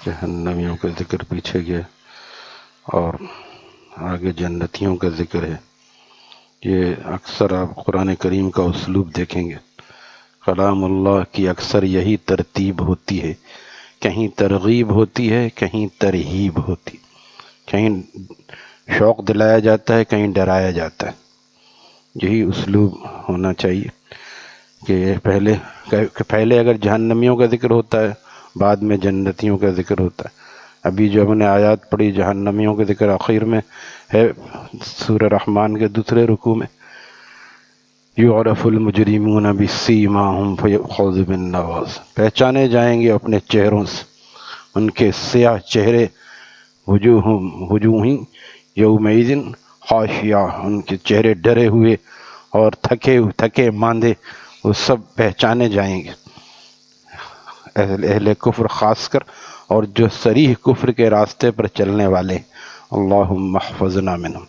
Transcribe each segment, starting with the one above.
جہنمیوں کا ذکر پیچھے گیا اور آگے جنتیوں کا ذکر ہے۔ یہ اکثر آپ قرآن کریم کا اسلوب دیکھیں گے، کلام اللہ کی اکثر یہی ترتیب ہوتی ہے، کہیں ترغیب ہوتی ہے، کہیں ترہیب ہوتی، کہیں شوق دلایا جاتا ہے، کہیں ڈرایا جاتا ہے۔ یہی اسلوب ہونا چاہیے کہ پہلے اگر جہنمیوں کا ذکر ہوتا ہے، بعد میں جنتیوں کا ذکر ہوتا ہے۔ ابھی جو ہم نے آیات پڑھی جہنمیوں کا ذکر آخر میں ہے سورہ رحمان کے دوسرے رکوع میں، یعرف المجرمون بسیماہم فیؤخذ بالنواصی، پہچانے جائیں گے اپنے چہروں سے، ان کے سیاہ چہرے، وجوہ یومئذ خاشعہ، ان کے چہرے ڈرے ہوئے اور تھکے ماندے، وہ سب پہچانے جائیں گے، اہل کفر خاص کر، اور جو صریح کفر کے راستے پر چلنے والے، اللہم احفظنا منہم،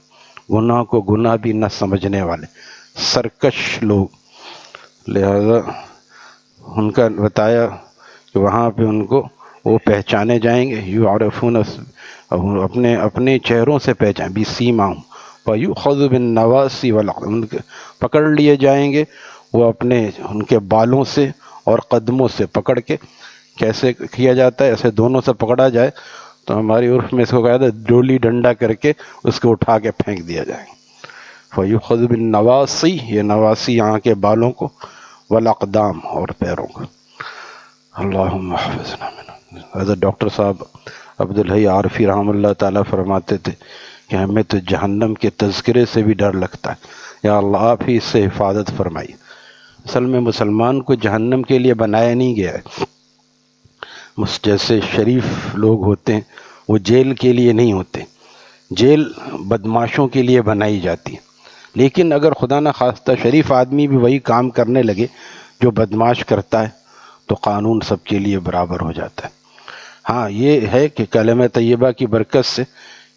گناہ کو گناہ بھی نہ سمجھنے والے سرکش لوگ۔ لہذا ان کا بتایا کہ وہاں پہ ان کو وہ پہچانے جائیں گے، یعرفون، اپنے چہروں سے پہچان، بسیماہم فیؤخذ بالنواصی والاقدام، ان کے پکڑ لیے جائیں گے وہ ان کے بالوں سے اور قدموں سے پکڑ کے۔ کیسے کیا جاتا ہے؟ ایسے دونوں سے پکڑا جائے تو ہماری عرف میں اس کو کہا جاتا ہے ڈولی ڈنڈا کر کے اس کو اٹھا کے پھینک دیا جائے۔ فیؤخذ بالنواصی، یہ نواصی یہاں کے بالوں کو، والاقدام، اور پیروں کو۔ اللہم احفظنا منہم۔ حضرت ڈاکٹر صاحب عبدالحی عارفی رحمہ اللہ تعالیٰ فرماتے تھے کہ ہمیں تو جہنم کے تذکرے سے بھی ڈر لگتا ہے، یا اللہ آپ ہی اس سے حفاظت فرمائیے۔ اصل میں مسلمان کو جہنم کے لیے بنایا نہیں گیا ہے۔ جیسے شریف لوگ ہوتے ہیں وہ جیل کے لیے نہیں ہوتے، جیل بدماشوں کے لیے بنائی جاتی ہے۔ لیکن اگر خدا نہ خواستہ شریف آدمی بھی وہی کام کرنے لگے جو بدماش کرتا ہے تو قانون سب کے لیے برابر ہو جاتا ہے۔ ہاں یہ ہے کہ کلمہ طیبہ کی برکت سے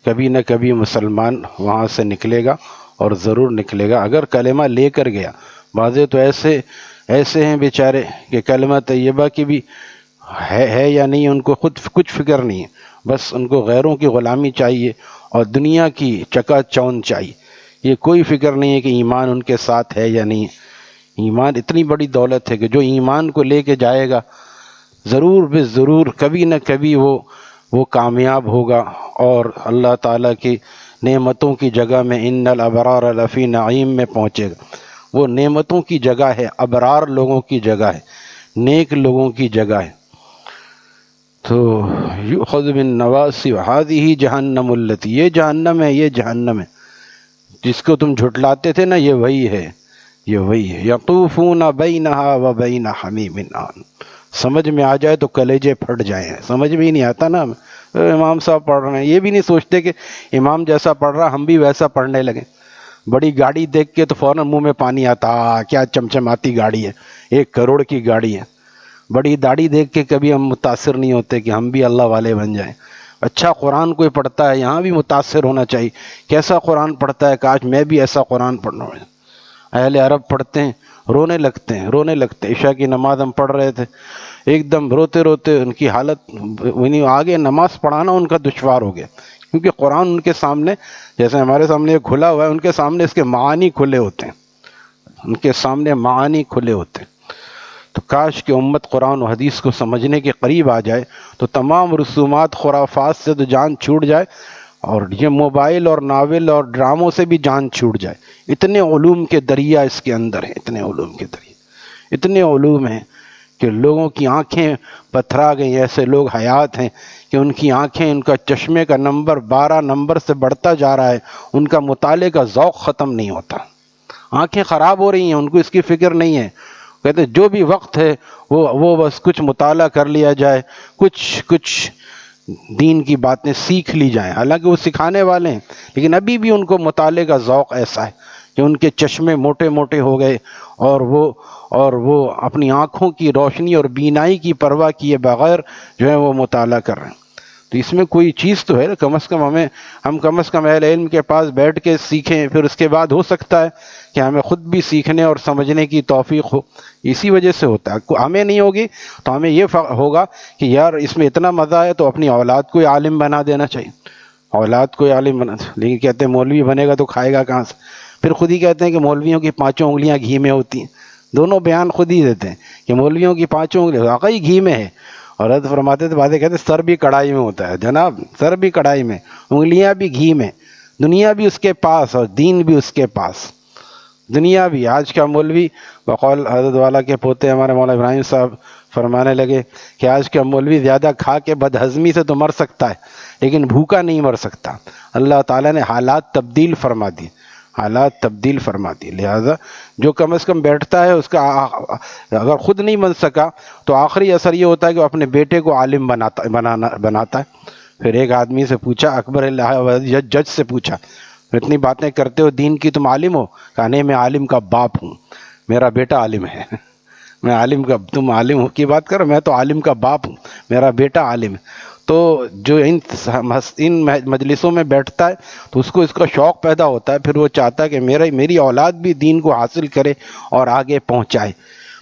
کبھی نہ کبھی مسلمان وہاں سے نکلے گا، اور ضرور نکلے گا اگر کلمہ لے کر گیا۔ بعضے تو ایسے ہیں بیچارے کہ کلمہ طیبہ کی بھی ہے یا نہیں ان کو خود کچھ فکر نہیں ہے، بس ان کو غیروں کی غلامی چاہیے اور دنیا کی چکا چوند چاہیے، یہ کوئی فکر نہیں ہے کہ ایمان ان کے ساتھ ہے یا نہیں ہے۔ ایمان اتنی بڑی دولت ہے کہ جو ایمان کو لے کے جائے گا ضرور بے ضرور کبھی نہ کبھی وہ کامیاب ہوگا، اور اللہ تعالیٰ کی نعمتوں کی جگہ میں ان الابرار لفی نعیم میں پہنچے گا۔ وہ نعمتوں کی جگہ ہے، ابرار لوگوں کی جگہ ہے، نیک لوگوں کی جگہ ہے۔ تو یؤخذ بالنواصی وہذہ جہنم التی، یہ جہنم ہے، یہ جہنم ہے جس کو تم جھٹلاتے تھے نا، یہ وہی ہے، یہ وہی ہے۔ یطوفون بینہا وبین حمیم آن، سمجھ میں آ جائے تو کلیجے پھٹ جائیں، سمجھ میں ہی نہیں آتا نا، امام صاحب پڑھ رہے ہیں، یہ بھی نہیں سوچتے کہ امام جیسا پڑھ رہا ہم بھی ویسا پڑھنے لگیں۔ بڑی گاڑی دیکھ کے تو فوراً منہ میں پانی آتا، کیا چمچماتی گاڑی ہے، 1 کروڑ کی گاڑی ہے۔ بڑی داڑھی دیکھ کے کبھی ہم متاثر نہیں ہوتے کہ ہم بھی اللہ والے بن جائیں۔ اچھا قرآن کوئی پڑھتا ہے یہاں بھی متاثر ہونا چاہیے، کیسا قرآن پڑھتا ہے، کاش میں بھی ایسا قرآن پڑھنا ہو۔ اہل عرب پڑھتے ہیں رونے لگتے ہیں۔ عشاء کی نماز ہم پڑھ رہے تھے، ایک دم روتے روتے ان کی حالت، انہیں آگے نماز پڑھانا ان کا دشوار ہو گیا، کیونکہ قرآن ان کے سامنے، جیسے ہمارے سامنے کھلا ہوا ہے، ان کے سامنے اس کے معانی کھلے ہوتے ہیں، ان کے سامنے معانی کھلے ہوتے ہیں۔ تو کاش کہ امت قرآن و حدیث کو سمجھنے کے قریب آ جائے تو تمام رسومات خرافات سے تو جان چھوٹ جائے، اور یہ موبائل اور ناول اور ڈراموں سے بھی جان چھوٹ جائے۔ اتنے علوم کے دریا اس کے اندر ہیں، اتنے علوم کے دریا، اتنے علوم ہیں کہ لوگوں کی آنکھیں پتھرا گئی۔ ایسے لوگ حیات ہیں کہ ان کی آنکھیں، ان کا چشمے کا نمبر 12 نمبر سے بڑھتا جا رہا ہے، ان کا مطالعے کا ذوق ختم نہیں ہوتا، آنکھیں خراب ہو رہی ہیں، ان کو اس کی فکر نہیں ہے۔ کہتے جو بھی وقت ہے وہ بس کچھ مطالعہ کر لیا جائے، کچھ دین کی باتیں سیکھ لی جائیں، حالانکہ وہ سکھانے والے ہیں، لیکن ابھی بھی ان کو مطالعے کا ذوق ایسا ہے کہ ان کے چشمے موٹے موٹے ہو گئے، اور وہ اپنی آنکھوں کی روشنی اور بینائی کی پرواہ کیے بغیر جو ہے وہ مطالعہ کر رہے ہیں۔ تو اس میں کوئی چیز تو ہے، کم از کم ہم کم از کم اہل علم کے پاس بیٹھ کے سیکھیں، پھر اس کے بعد ہو سکتا ہے کہ ہمیں خود بھی سیکھنے اور سمجھنے کی توفیق ہو. اسی وجہ سے ہوتا ہے. ہمیں نہیں ہوگی تو ہمیں یہ ہوگا کہ یار اس میں اتنا مزہ ہے تو اپنی اولاد کو عالم بنا دینا چاہیے، اولاد کو عالم بنا. لیکن کہتے ہیں مولوی بنے گا تو کھائے گا کہاں سے. پھر خود ہی کہتے ہیں کہ مولویوں کی 5 انگلیاں گھی میں ہوتی ہیں. دونوں بیان خود ہی دیتے ہیں کہ مولویوں کی 5 انگلیاں واقعی گھی میں ہے. اور حضرت فرماتے تھے، باتیں کہتے ہیں سر بھی کڑھائی میں ہوتا ہے جناب، سر بھی کڑھائی میں، انگلیاں بھی گھی میں، دنیا بھی اس کے پاس اور دین بھی اس کے پاس. دنیا بھی. آج کا مولوی بقول حضرت والا کے پوتے ہمارے مولانا ابراہیم صاحب فرمانے لگے کہ آج کا مولوی زیادہ کھا کے بد ہضمی سے تو مر سکتا ہے لیکن بھوکا نہیں مر سکتا. اللہ تعالیٰ نے حالات تبدیل فرما دی، حالات تبدیل فرما دی. لہذا جو کم از کم بیٹھتا ہے اس کا اگر خود نہیں بن سکا تو آخری اثر یہ ہوتا ہے کہ وہ اپنے بیٹے کو عالم بناتا ہے. پھر ایک آدمی سے پوچھا، اکبر جج سے پوچھا، اتنی باتیں کرتے ہو دین کی، تم عالم ہو؟ کہا نہیں، میں عالم کا باپ ہوں، میرا بیٹا عالم ہے. میں عالم کا، تم عالم ہو کی بات کرو، میں تو عالم کا باپ ہوں، میرا بیٹا عالم ہے. تو جو ان مجلسوں میں بیٹھتا ہے تو اس کو اس کا شوق پیدا ہوتا ہے، پھر وہ چاہتا ہے کہ میری اولاد بھی دین کو حاصل کرے اور آگے پہنچائے.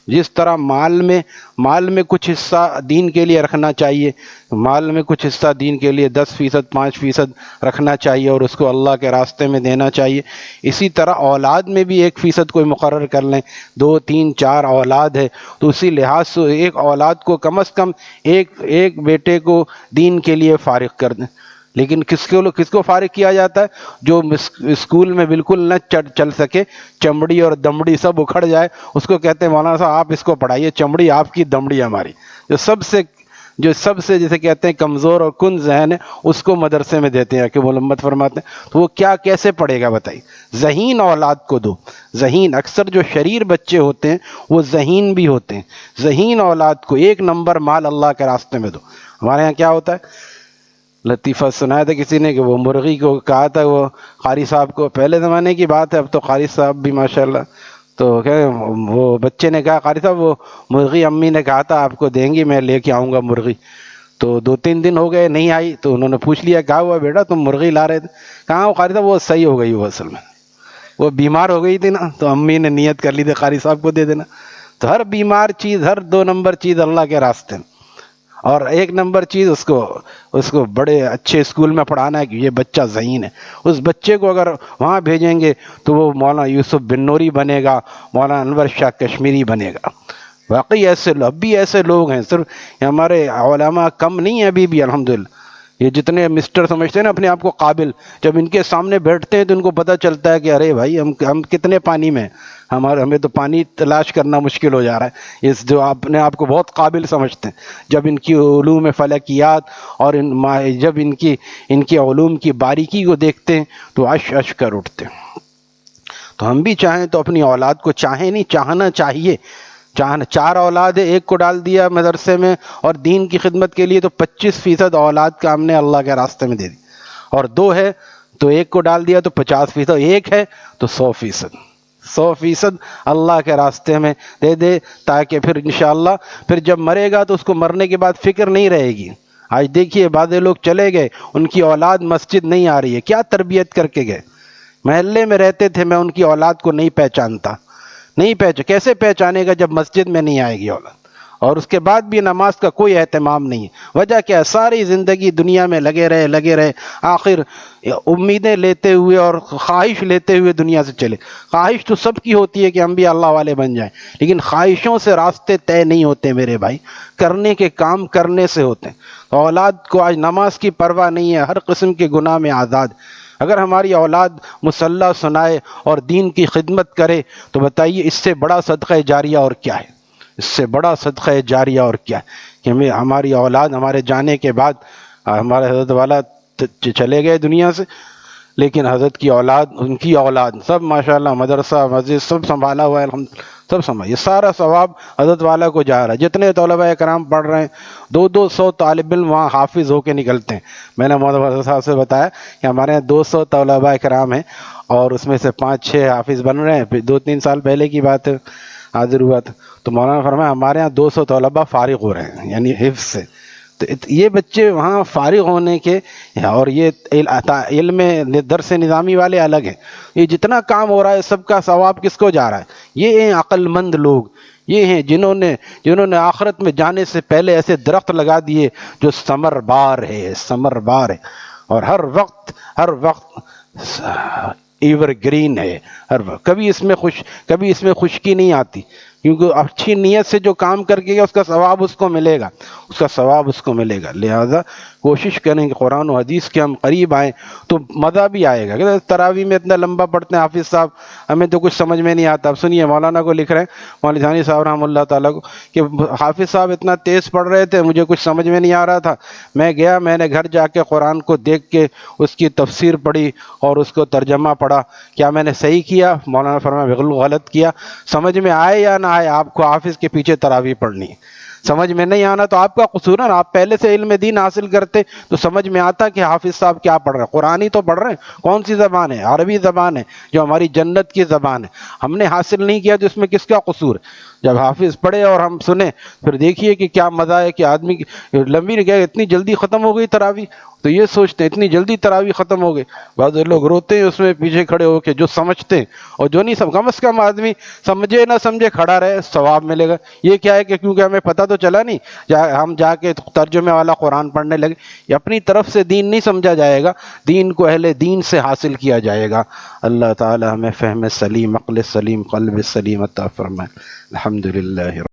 جس طرح مال میں کچھ حصہ دین کے لیے رکھنا چاہیے، مال میں کچھ حصہ دین کے لیے 10%، 5% رکھنا چاہیے اور اس کو اللہ کے راستے میں دینا چاہیے، اسی طرح اولاد میں بھی 1% کوئی مقرر کر لیں. 2، 3، 4 اولاد ہے تو اسی لحاظ سے ایک اولاد کو کم از کم ایک بیٹے کو دین کے لیے فارغ کر دیں. لیکن کس کو فارغ کیا جاتا ہے؟ جو اسکول میں بالکل نہ چل سکے، چمڑی اور دمڑی سب اکھڑ جائے، اس کو کہتے ہیں مولانا صاحب آپ اس کو پڑھائیے، چمڑی آپ کی دمڑی ہماری. جو سب سے جسے کہتے ہیں کمزور اور کن ذہن ہے، اس کو مدرسے میں دیتے ہیں کہ ملمت فرماتے ہیں. تو وہ کیسے پڑھے گا بتائیے؟ ذہین اولاد کو دو. ذہین، اکثر جو شریر بچے ہوتے ہیں وہ ذہین بھی ہوتے ہیں. ذہین اولاد کو 1 نمبر مال اللہ کے راستے میں دو. ہمارے ہاں کیا ہوتا ہے، لطیفہ سنایا تھا کسی نے کہ وہ مرغی کو کہا تھا، وہ قاری صاحب کو، پہلے زمانے کی بات ہے، اب تو قاری صاحب بھی ماشاءاللہ، تو وہ بچے نے کہا قاری صاحب وہ مرغی امی نے کہا تھا آپ کو دیں گی، میں لے کے آؤں گا مرغی. تو 2-3 دن ہو گئے نہیں آئی، تو انہوں نے پوچھ لیا کہا ہوا بیٹا تم مرغی لا رہے تھے؟ کہاں وہ قاری صاحب وہ صحیح ہو گئی، وہ اصل میں وہ بیمار ہو گئی تھی نا، تو امی نے نیت کر لی تھی قاری صاحب کو دے دینا. تو ہر بیمار چیز، ہر 2 نمبر چیز اللہ کے راستے میں، اور 1 نمبر چیز اس کو بڑے اچھے اسکول میں پڑھانا ہے کہ یہ بچہ ذہین ہے. اس بچے کو اگر وہاں بھیجیں گے تو وہ مولانا یوسف بن نوری بنے گا، مولانا انور شاہ کشمیری بنے گا. واقعی اب بھی ایسے لوگ ہیں، صرف ہمارے علماء کم نہیں ہیں ابھی بھی الحمدللہ. یہ جتنے مسٹر سمجھتے ہیں نا اپنے آپ کو قابل، جب ان کے سامنے بیٹھتے ہیں تو ان کو پتہ چلتا ہے کہ ارے بھائی ہم کتنے پانی میں، ہمیں تو پانی تلاش کرنا مشکل ہو جا رہا ہے. جو اپنے آپ کو بہت قابل سمجھتے ہیں، جب ان کی علوم فلکیات اور جب ان کی علوم کی باریکی کو دیکھتے ہیں تو اش کر اٹھتے ہیں. تو ہم بھی چاہیں تو اپنی اولاد کو چاہنا چاہیے. 4 اولاد ہے، 1 کو ڈال دیا مدرسے میں اور دین کی خدمت کے لیے تو 25% اولاد کا ہم نے اللہ کے راستے میں دے دی. اور 2 ہے تو 1 کو ڈال دیا تو 50%، 1 ہے تو 100% اللہ کے راستے میں دے دے، تاکہ پھر انشاءاللہ پھر جب مرے گا تو اس کو مرنے کے بعد فکر نہیں رہے گی. آج دیکھیے بعض لوگ چلے گئے، ان کی اولاد مسجد نہیں آ رہی ہے، کیا تربیت کر کے گئے؟ محلے میں رہتے تھے، میں ان کی اولاد کو نہیں پہچانتا. کیسے پہچانے گا جب مسجد میں نہیں آئے گی اولاد؟ اور اس کے بعد بھی نماز کا کوئی اہتمام نہیں ہے. وجہ کیا ہے؟ ساری زندگی دنیا میں لگے رہے، آخر امیدیں لیتے ہوئے اور خواہش لیتے ہوئے دنیا سے چلے. خواہش تو سب کی ہوتی ہے کہ ہم بھی اللہ والے بن جائیں، لیکن خواہشوں سے راستے طے نہیں ہوتے میرے بھائی، کرنے کے کام کرنے سے ہوتے ہیں. اولاد کو آج نماز کی پرواہ نہیں ہے، ہر قسم کے گناہ میں آزاد. اگر ہماری اولاد مصلی سنائے اور دین کی خدمت کرے تو بتائیے اس سے بڑا صدقہ جاریہ اور کیا ہے؟ اس سے بڑا صدقہ جاریہ اور کیا ہے کہ ہماری اولاد ہمارے جانے کے بعد، ہمارے حضرت والا چلے گئے دنیا سے، لیکن حضرت کی اولاد، ان کی اولاد سب ماشاءاللہ مدرسہ مسجد سب سنبھالا ہوا ہے الحمدللہ، سب سنبھالا. یہ سارا ثواب حضرت والا کو جا رہا ہے. جتنے طلباء کرام پڑھ رہے ہیں، 200 طالب علم وہاں حافظ ہو کے نکلتے ہیں. میں نے مولانا صاحب سے بتایا کہ ہمارے یہاں 200 طلباء کرام ہیں اور اس میں سے 5-6 حافظ بن رہے ہیں. پھر 2-3 سال پہلے کی بات ہے، حاضر ہوا تھا، تو مولانا فرمایا ہمارے یہاں 200 طلباء فارغ ہو رہے ہیں، یعنی حفظ سے. تو یہ بچے وہاں فارغ ہونے کے، اور یہ علم درس نظامی والے الگ ہیں، یہ جتنا کام ہو رہا ہے سب کا ثواب کس کو جا رہا ہے؟ یہ ہیں عقل مند لوگ، یہ ہیں جنہوں نے آخرت میں جانے سے پہلے ایسے درخت لگا دیے جو ثمر بار ہے، ثمر بار ہے، اور ہر وقت ایور گرین ہے، ہر وقت کبھی اس میں خشکی نہیں آتی، کیونکہ اچھی نیت سے جو کام کر کے گیا اس کا ثواب اس کو ملے گا، اس کا ثواب اس کو ملے گا۔ لہذا کوشش کریں کہ قرآن و حدیث کے ہم قریب آئیں تو مزہ بھی آئے گا۔ کہ تراویح میں اتنا لمبا پڑھتے ہیں حافظ صاحب، ہمیں تو کچھ سمجھ میں نہیں آتا۔ اب سنیے مولانا کو لکھ رہے ہیں، مولانا ثانی صاحب رحمۃ اللہ تعالیٰ کو، کہ حافظ صاحب اتنا تیز پڑھ رہے تھے مجھے کچھ سمجھ میں نہیں آ رہا تھا، میں گیا، میں نے گھر جا کے قرآن کو دیکھ کے اس کی تفسیر پڑھی اور اس کو ترجمہ پڑھا، کیا میں نے صحیح کیا؟ مولانا فرمایا بالکل غلط کیا۔ سمجھ میں آئے یا نہ آئے، آپ کو حافظ کے پیچھے تراویح پڑھنی ہے۔ سمجھ میں نہیں آنا تو آپ کا قصور ہے نا، آپ پہلے سے علم دین حاصل کرتے تو سمجھ میں آتا کہ حافظ صاحب کیا پڑھ رہے ہیں۔ قرآن ہی تو پڑھ رہے ہیں، کون سی زبان ہے؟ عربی زبان ہے جو ہماری جنت کی زبان ہے، ہم نے حاصل نہیں کیا تو اس میں کس کا قصور ہے؟ جب حافظ پڑھے اور ہم سنیں پھر دیکھیے کہ کیا مزہ ہے کہ آدمی کی لمبی نہیں گئے، اتنی جلدی ختم ہو گئی تراویح، تو یہ سوچتے ہیں اتنی جلدی تراویح ختم ہو گئی۔ بعض لوگ روتے ہیں اس میں پیچھے کھڑے ہو کے، جو سمجھتے ہیں اور جو نہیں کم از کم آدمی سمجھے نہ سمجھے کھڑا رہے، ثواب ملے گا۔ یہ کیا ہے کہ کیونکہ ہمیں پتہ تو چلا نہیں، ہم جا کے ترجمے والا قرآن پڑھنے لگے، یہ اپنی طرف سے دین نہیں سمجھا جائے گا، دین کو اہل دین سے حاصل کیا جائے گا۔ اللہ تعالی ہمیں فہم سلیم، عقل سلیم، قلب سلیم عطا فرمائے۔ الحمدللہ۔